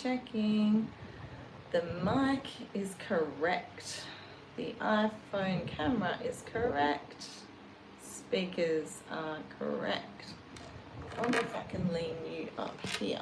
checking. The mic is correct. The iPhone camera is correct. Speakers are correct. I wonder if I can lean you up here.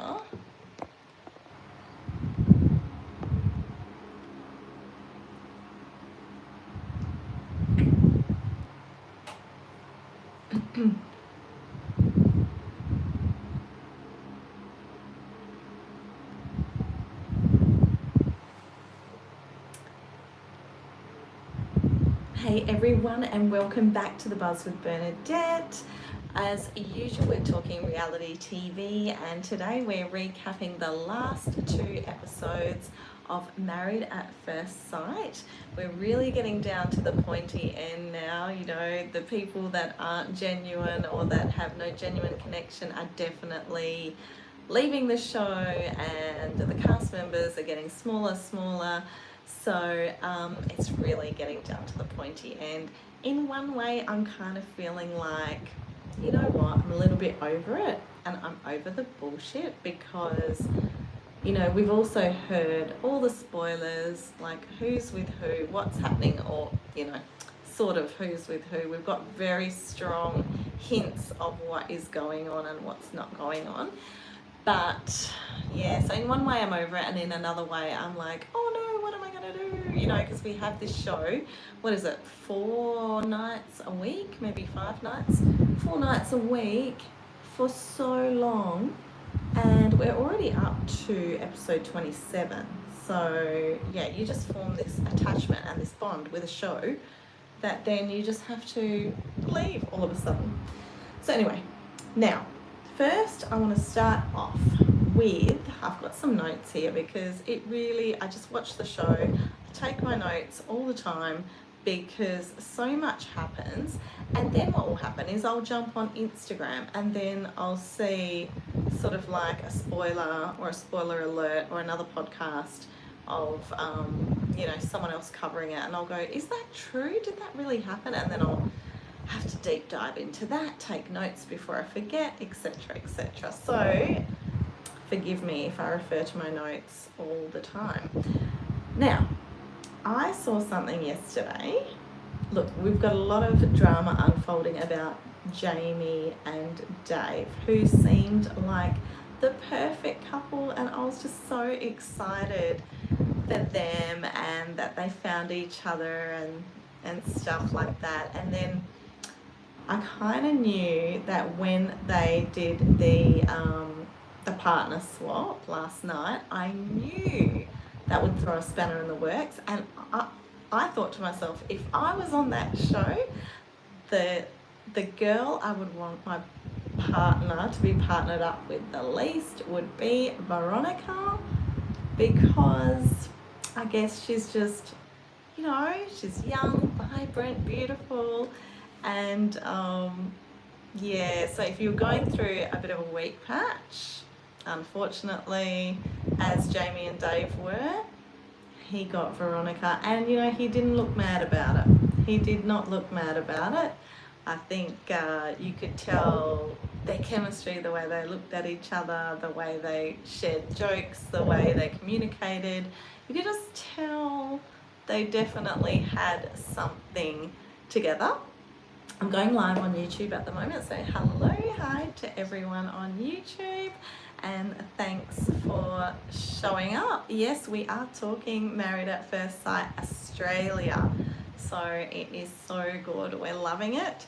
Hey everyone, and welcome back to The Buzz with Bernadette. As usual, we're talking reality TV, and today we're recapping the last 2 episodes of Married at First Sight. We're really getting down to the pointy end now. You know, the people that aren't genuine or that have no genuine connection are definitely leaving the show, and the cast members are getting smaller. So it's really getting down to the pointy end. In one way, I'm kind of feeling like, you know what, I'm a little bit over it, and I'm over the bullshit because, you know, we've also heard all the spoilers, like who's with who, what's happening, or, you know, sort of who's with who. We've got very strong hints of what is going on and what's not going on. But yeah, so in one way I'm over it, and in another way I'm like, oh no, what am I going to do? You know, because we have this show, what is it, 4 nights a week, maybe 5 nights? 4 nights a week for so long, and we're already up to episode 27. So yeah, you just form this attachment and this bond with a show that then you just have to leave all of a sudden. So anyway, now, first, I want to start off with, I've got some notes here because it really, I just watch the show, I take my notes all the time because so much happens, and then what will happen is I'll jump on Instagram and then I'll see sort of like a spoiler or a spoiler alert or another podcast of, you know, someone else covering it, and I'll go, is that true? Did that really happen? And then I'll have to deep dive into that, take notes before I forget, etc, etc. So forgive me if I refer to my notes all the time. Now, I saw something yesterday. Look, we've got a lot of drama unfolding about Jamie and Dave, who seemed like the perfect couple, and I was just so excited for them and that they found each other and stuff like that. And then I kind of knew that when they did the partner swap last night, I knew that would throw a spanner in the works. And I thought to myself, if I was on that show, the girl I would want my partner to be partnered up with the least would be Veronica, because I guess she's just, you know, she's young, vibrant, beautiful. And yeah, so if you're going through a bit of a weak patch, unfortunately, as Jamie and Dave were, he got Veronica, and you know, he didn't look mad about it. He did not look mad about it. I think you could tell their chemistry, the way they looked at each other, the way they shared jokes, the way they communicated. You could just tell they definitely had something together. I'm going live on YouTube at the moment, so hello, hi to everyone on YouTube, and thanks for showing up. Yes, we are talking Married at First Sight Australia, so it is so good. We're loving it.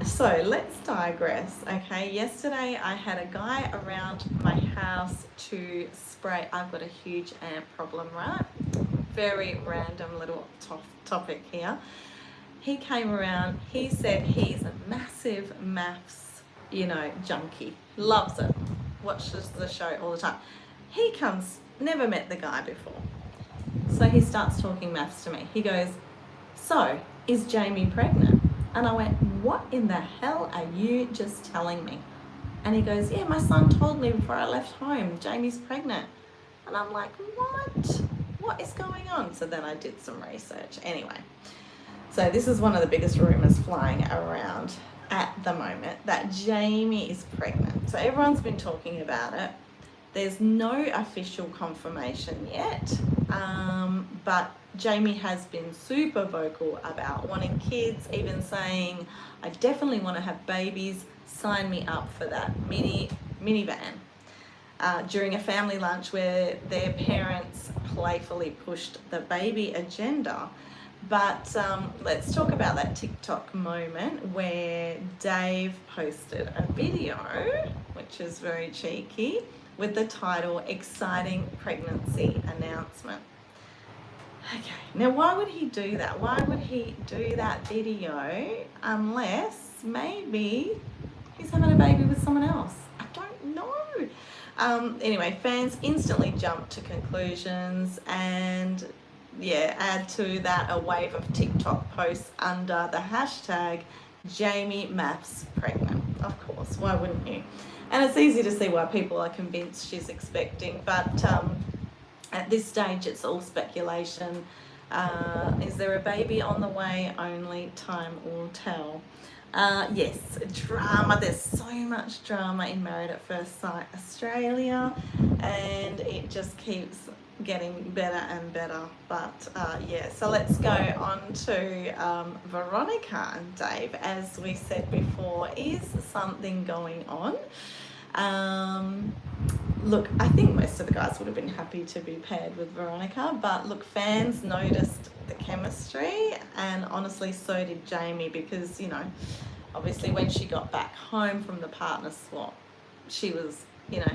So let's digress, okay? Yesterday I had a guy around my house to spray. I've got a huge ant problem, right? Very random little topic here. He came around, he said he's a massive maths, you know, junkie, loves it, watches the show all the time. He comes, never met the guy before. So he starts talking maths to me. He goes, so is Jamie pregnant? And I went, what in the hell are you just telling me? And he goes, yeah, my son told me before I left home, Jamie's pregnant. And I'm like, what? What is going on? So then I did some research. Anyway, so this is one of the biggest rumors flying around at the moment, that Jamie is pregnant. So everyone's been talking about it. There's no official confirmation yet, but Jamie has been super vocal about wanting kids, even saying, I definitely want to have babies, sign me up for that minivan. During a family lunch where their parents playfully pushed the baby agenda. But let's talk about that TikTok moment where Dave posted a video, which is very cheeky, with the title, Exciting Pregnancy Announcement. Okay, now why would he do that? Why would he do that video unless maybe he's having a baby with someone else? I don't know. Anyway, fans instantly jumped to conclusions and add to that a wave of TikTok posts under the hashtag Jamie Maths pregnant. Of course, why wouldn't you? And it's easy to see why people are convinced she's expecting, but at this stage it's all speculation. Is there a baby on the way? Only time will tell. Yes, drama. There's so much drama in Married at First Sight Australia, and it just keeps getting better and better. But so let's go on to Veronica and Dave. As we said before, is something going on? Look, I think most of the guys would have been happy to be paired with Veronica, but look, fans noticed the chemistry, and honestly so did Jamie, because, you know, obviously when she got back home from the partner swap, she was, you know,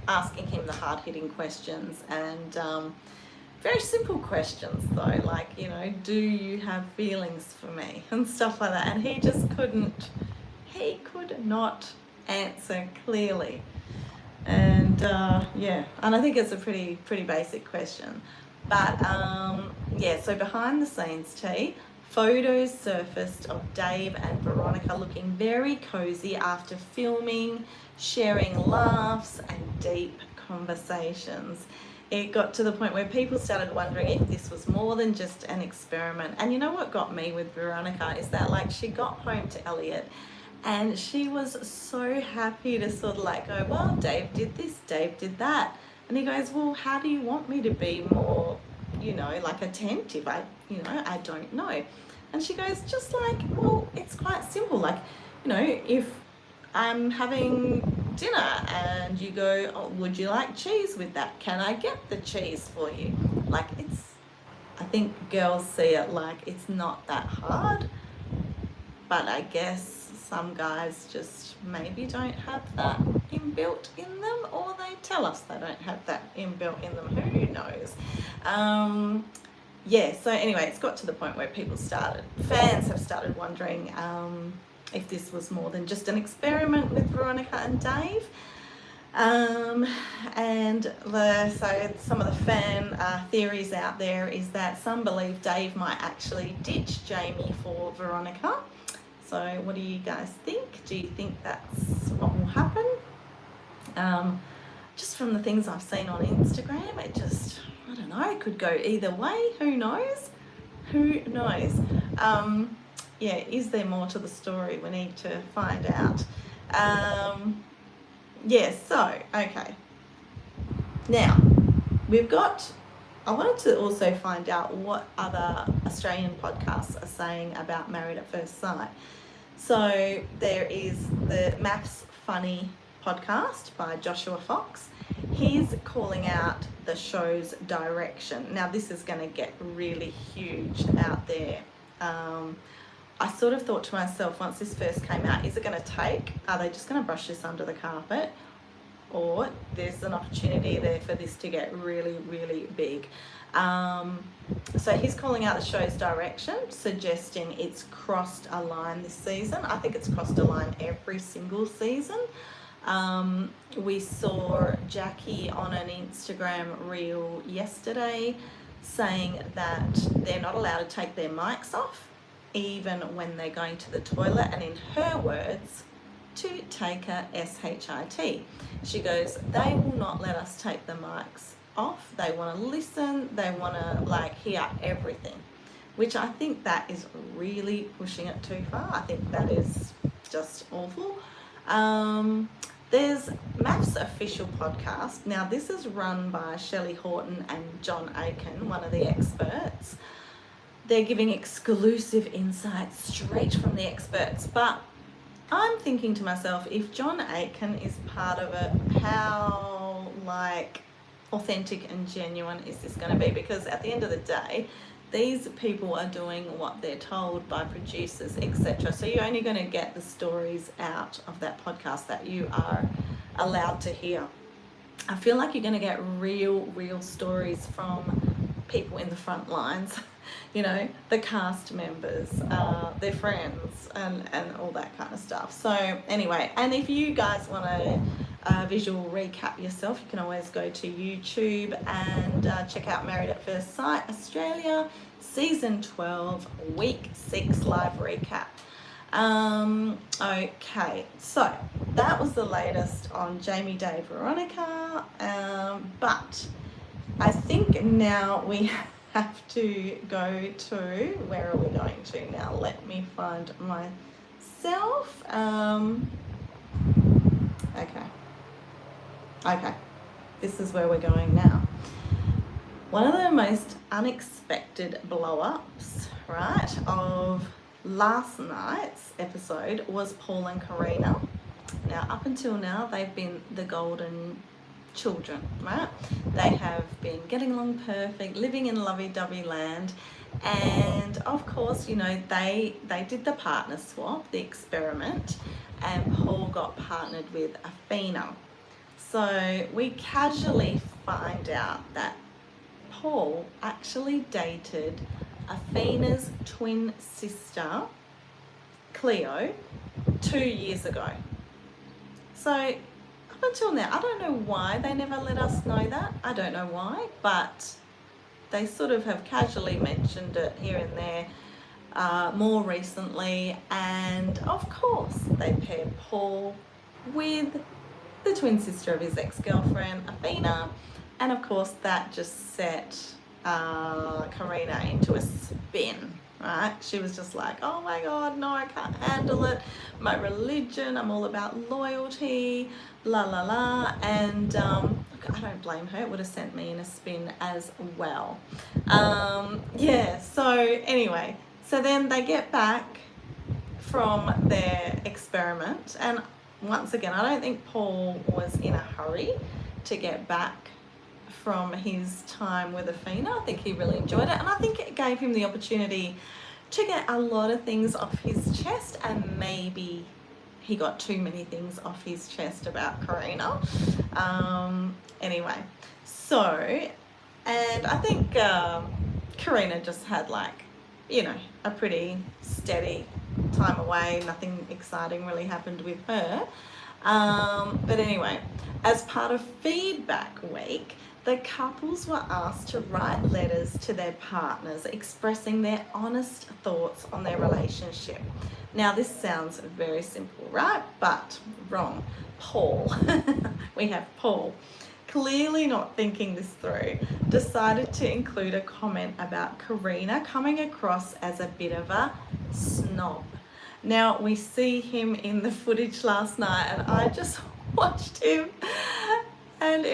asking him the hard-hitting questions, and very simple questions though, like, you know, do you have feelings for me, and stuff like that, and he just could not answer clearly. And and I think it's a pretty basic question. But so behind the scenes tea, photos surfaced of Dave and Veronica looking very cozy after filming, sharing laughs and deep conversations. It got to the point where people started wondering if this was more than just an experiment. And you know what got me with Veronica is that, like, she got home to Elliot and she was so happy to sort of like go, well, Dave did this, Dave did that. And he goes, well, how do you want me to be more, you know, like attentive? I don't know. And she goes, just like, well, it's quite simple. Like, you know, if I'm having dinner and you go, oh, would you like cheese with that? Can I get the cheese for you? Like, I think girls see it like it's not that hard, but I guess some guys just maybe don't have that inbuilt in them, or they tell us they don't have that inbuilt in them. Who knows? So anyway, it's got to the point where fans have started wondering if this was more than just an experiment with Veronica and Dave. So some of the fan theories out there is that some believe Dave might actually ditch Jamie for Veronica. So what do you guys think? Do you think that's what will happen? Just from the things I've seen on Instagram, I don't know, it could go either way. Who knows? Is there more to the story? We need to find out. Okay. Now, I wanted to also find out what other Australian podcasts are saying about Married at First Sight. So there is the Maths Funny podcast by Joshua Fox. He's calling out the show's direction. Now, this is going to get really huge out there. I sort of thought to myself, once this first came out, are they just going to brush this under the carpet? Or there's an opportunity there for this to get really, really big. So he's calling out the show's direction, suggesting it's crossed a line this season. I think it's crossed a line every single season. We saw Jackie on an Instagram reel yesterday saying that they're not allowed to take their mics off, even when they're going to the toilet, and in her words, to take a SHIT. She goes, they will not let us take the mics off. They want to listen. They want to hear everything, which I think that is really pushing it too far. I think that is just awful. There's MAF's official podcast. Now, this is run by Shelley Horton and John Aiken, one of the experts. They're giving exclusive insights straight from the experts. But I'm thinking to myself, if John Aiken is part of it, how authentic and genuine is this going to be? Because at the end of the day, these people are doing what they're told by producers, etc. So you're only going to get the stories out of that podcast that you are allowed to hear. I feel like you're going to get real stories from people in the front lines, you know, the cast members, their friends, and all that kind of stuff. So anyway, and if you guys want a visual recap yourself, you can always go to YouTube and check out Married at First Sight Australia, Season 12, Week 6 live recap. Okay, so that was the latest on Jamie, Dave, Veronica, but I think now we have to go to, where are we going to now? Let me find myself. Okay, this is where we're going now. One of the most unexpected blow-ups, right, of last night's episode was Paul and Karina. Now, up until now, they've been the golden children, right? They have been getting along perfect, living in lovey-dovey land, and of course, you know, they did the partner swap, the experiment, and Paul got partnered with Athena. So we casually find out that Paul actually dated Athena's twin sister, Cleo, 2 years ago. So up until now, I don't know why they never let us know that. I don't know why, but they sort of have casually mentioned it here and there more recently. And of course, they paired Paul with the twin sister of his ex-girlfriend, Athena. And of course, that just set Karina into a spin, right? She was just like, oh my God, no, I can't handle it. My religion, I'm all about loyalty, la la la. And I don't blame her. It would have sent me in a spin as well. Yeah, so anyway, so then they get back from their experiment. And once again, I don't think Paul was in a hurry to get back from his time with Athena. I think he really enjoyed it, and I think it gave him the opportunity to get a lot of things off his chest, and maybe he got too many things off his chest about Karina. Anyway, so, and I think Karina just had, like, you know, a pretty steady time away. Nothing exciting really happened with her. But anyway, as part of feedback week, the couples were asked to write letters to their partners expressing their honest thoughts on their relationship. Now, this sounds very simple, right? But wrong. Paul, we have Paul, clearly not thinking this through, decided to include a comment about Karina coming across as a bit of a snob. Now, we see him in the footage last night, and I just watched him, and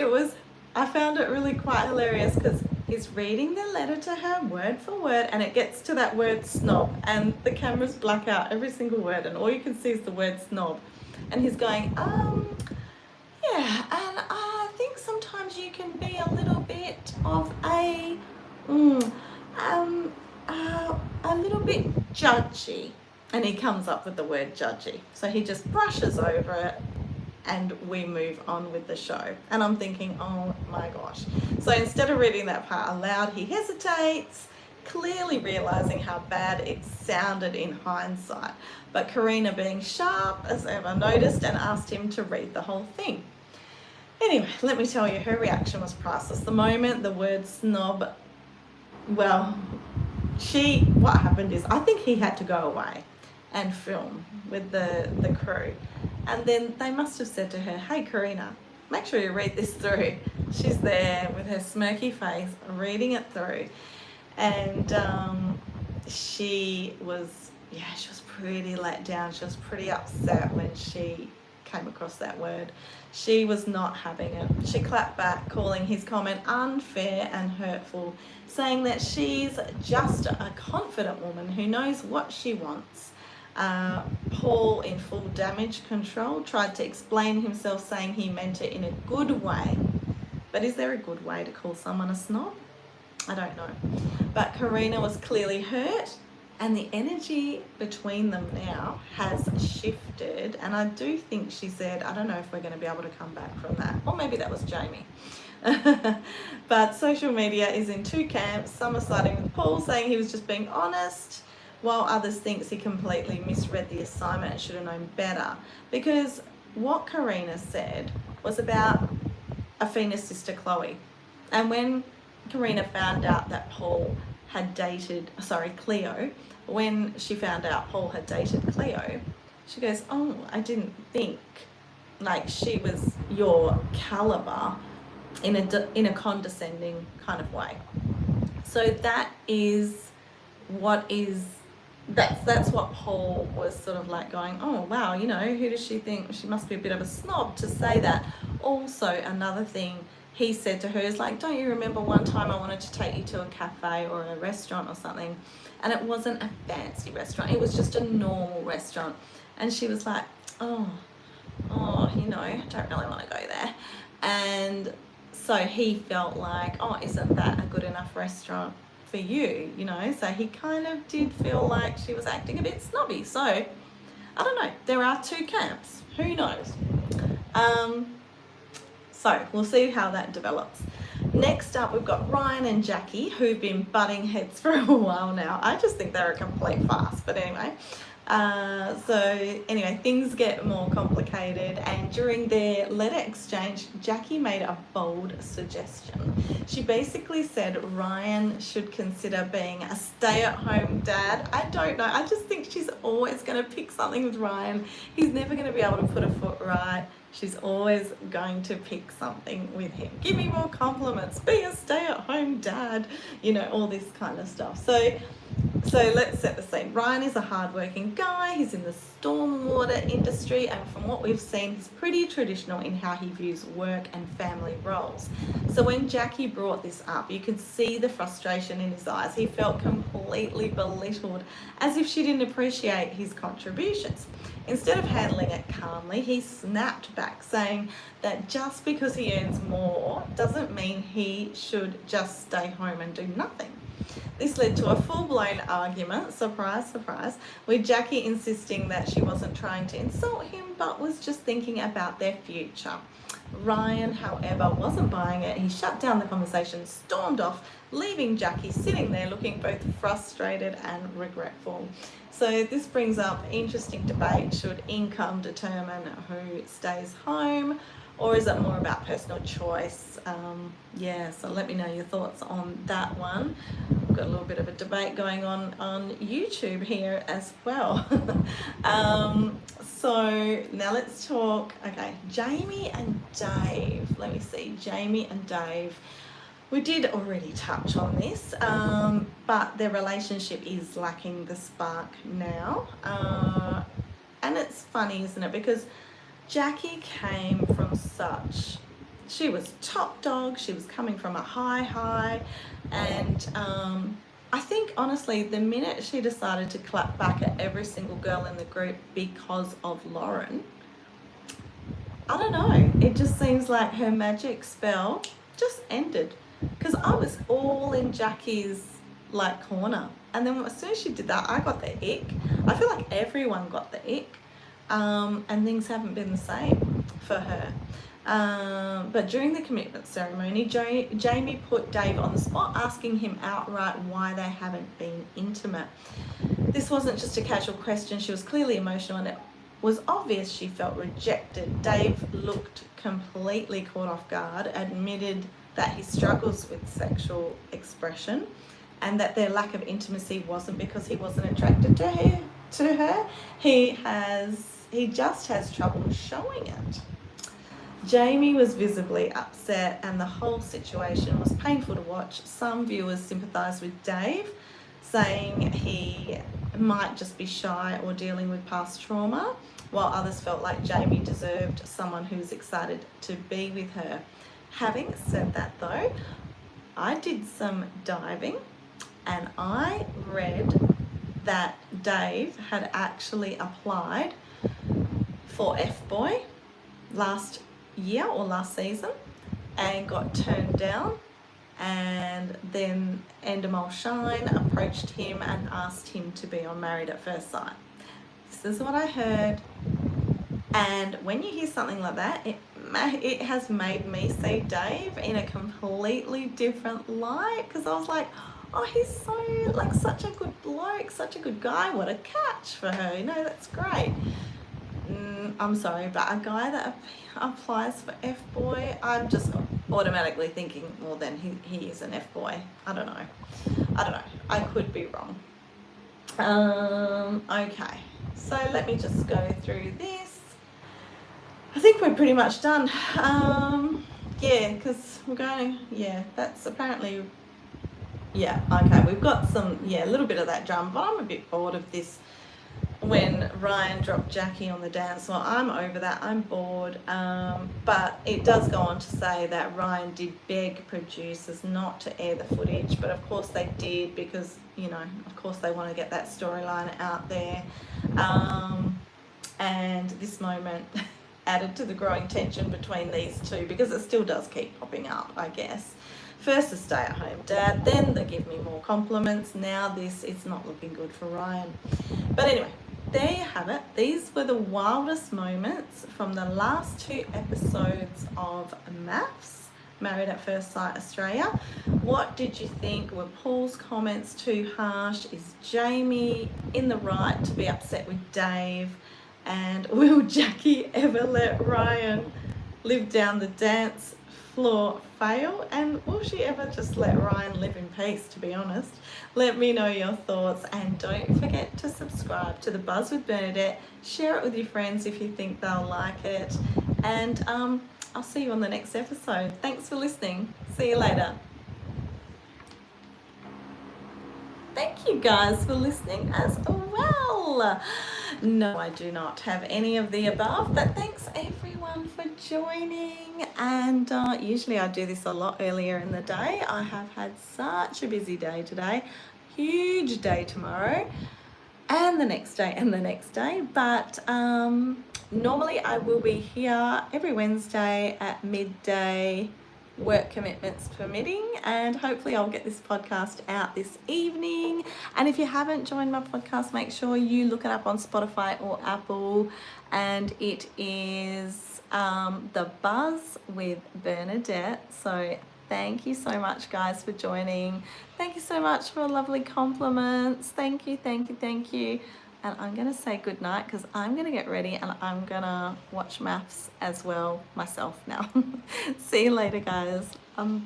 I found it really quite hilarious because he's reading the letter to her word for word, and it gets to that word snob, and the cameras black out every single word, and all you can see is the word snob. And he's going, yeah, and I think sometimes you can be a little bit of a little bit judgy. And he comes up with the word judgy. So he just brushes over it, and we move on with the show. And I'm thinking, oh my gosh. So instead of reading that part aloud, he hesitates, clearly realizing how bad it sounded in hindsight. But Karina, being sharp as ever, noticed and asked him to read the whole thing. Anyway, let me tell you, her reaction was priceless. The moment the word snob, well, what happened is, I think he had to go away and film with the crew. And then they must have said to her, hey Karina, make sure you read this through. She's there with her smirky face, reading it through. And she was pretty let down. She was pretty upset when she came across that word. She was not having it. She clapped back, calling his comment unfair and hurtful, saying that she's just a confident woman who knows what she wants. Paul, in full damage control, tried to explain himself, saying he meant it in a good way. But is there a good way to call someone a snob? I don't know. But Karina was clearly hurt, and the energy between them now has shifted. And I do think she said, I don't know if we're going to be able to come back from that. Or maybe that was Jamie. But social media is in two camps. Some are siding with Paul, saying he was just being honest, while others thinks he completely misread the assignment and should have known better. Because what Karina said was about Afina's sister Chloe. And when Karina found out that Cleo, when she found out Paul had dated Cleo, she goes, oh, I didn't think like she was your caliber, in a condescending kind of way. So that is what is, that's what Paul was sort of like going, oh wow, you know, who does she think? She must be a bit of a snob to say that. Also, another thing he said to her is like, don't you remember one time I wanted to take you to a cafe or a restaurant or something, and it wasn't a fancy restaurant, it was just a normal restaurant, and she was like, oh, you know, I don't really want to go there. And so he felt like, oh, isn't that a good enough restaurant for you, you know? So he kind of did feel like she was acting a bit snobby. So I don't know, there are two camps, who knows? So we'll see how that develops. Next up, we've got Ryan and Jackie, who've been butting heads for a while now. I just think they're a complete farce, but anyway. Things get more complicated, and during their letter exchange, Jackie made a bold suggestion. She basically said Ryan should consider being a stay-at-home dad. I don't know, I just think she's always going to pick something with Ryan. He's never going to be able to put a foot right. She's always going to pick something with him. Give me more compliments, be a stay-at-home dad, you know, all this kind of stuff. So let's set the scene. Ryan is a hardworking guy. He's in the stormwater industry, and from what we've seen, he's pretty traditional in how he views work and family roles. So when Jackie brought this up, you could see the frustration in his eyes. He felt completely belittled, as if she didn't appreciate his contributions. Instead of handling it calmly, he snapped back, saying that just because he earns more doesn't mean he should just stay home and do nothing. This led to a full-blown argument, surprise, surprise, with Jackie insisting that she wasn't trying to insult him, but was just thinking about their future. Ryan, however, wasn't buying it. He shut down the conversation, stormed off, leaving Jackie sitting there looking both frustrated and regretful. So this brings up interesting debate. Should income determine who stays home, or is it more about personal choice? So let me know your thoughts on that one. We've got a little bit of a debate going on YouTube here as well. So now let's talk, okay, Jamie and Dave. Let me see, Jamie and Dave. We did already touch on this, but their relationship is lacking the spark now. And it's funny, isn't it? Because Jackie came from she was top dog, she was coming from a high, and I think honestly, the minute she decided to clap back at every single girl in the group because of Lauren, I don't know, it just seems like her magic spell just ended. Because I was all in Jackie's like corner, and then as soon as she did that, I got the ick. I feel like everyone got the ick, and things haven't been the same for her. But during the commitment ceremony, Jamie put Dave on the spot, asking him outright why they haven't been intimate. This wasn't just a casual question. She was clearly emotional, and it was obvious she felt rejected. Dave looked completely caught off guard, admitted that he struggles with sexual expression, and that their lack of intimacy wasn't because he wasn't attracted to her. He just has trouble showing it. Jamie was visibly upset, and the whole situation was painful to watch. Some viewers sympathised with Dave, saying he might just be shy or dealing with past trauma, while others felt like Jamie deserved someone who was excited to be with her. Having said that though, I did some diving and I read that Dave had actually applied for F-Boy last year or last season and got turned down, and then Endemol Shine approached him and asked him to be on Married at First Sight. This is what I heard, and when you hear something like that, it has made me see Dave in a completely different light, because I was like, oh, he's so, like, such a good bloke, such a good guy, what a catch for her, you know, that's great. I'm sorry, but a guy that applies for F-Boy, I'm just automatically thinking, well, then he is an F-Boy. I don't know. I could be wrong. Okay, so let me just go through this. I think we're pretty much done. Yeah, because we're going, yeah, that's apparently, yeah, okay, we've got some, yeah, a little bit of that drama, but I'm a bit bored of this. When Ryan dropped Jackie on the dance floor, I'm over that, I'm bored, but it does go on to say that Ryan did beg producers not to air the footage, but of course they did, because, you know, of course they want to get that storyline out there, and this moment added to the growing tension between these two, because it still does keep popping up, I guess. First the stay-at-home dad, then the give me more compliments, now this, it's not looking good for Ryan. But anyway, there you have it. These were the wildest moments from the last 2 episodes of MAFS, Married at First Sight Australia. What did you think? Were Paul's comments too harsh? Is Jamie in the right to be upset with Dave? And will Jackie ever let Ryan live down the dance floor fail? And will she ever just let Ryan live in peace, to be honest? Let me know your thoughts, and don't forget to subscribe to The Buzz with Bernadette. Share it with your friends if you think they'll like it, and I'll see you on the next episode. Thanks for listening. See you later. Thank you guys for listening as well. No, I do not have any of the above, but thanks everyone for joining. And usually I do this a lot earlier in the day. I have had such a busy day today, huge day tomorrow, and the next day and the next day. But normally I will be here every Wednesday at midday, work commitments permitting, and hopefully I'll get this podcast out this evening. And if you haven't joined my podcast, make sure you look it up on Spotify or Apple, and it is The Buzz with Bernadette. So thank you so much guys for joining. Thank you so much for lovely compliments. Thank you. And I'm going to say good night, because I'm going to get ready and I'm going to watch MAFS as well myself now. See you later, guys. Bye.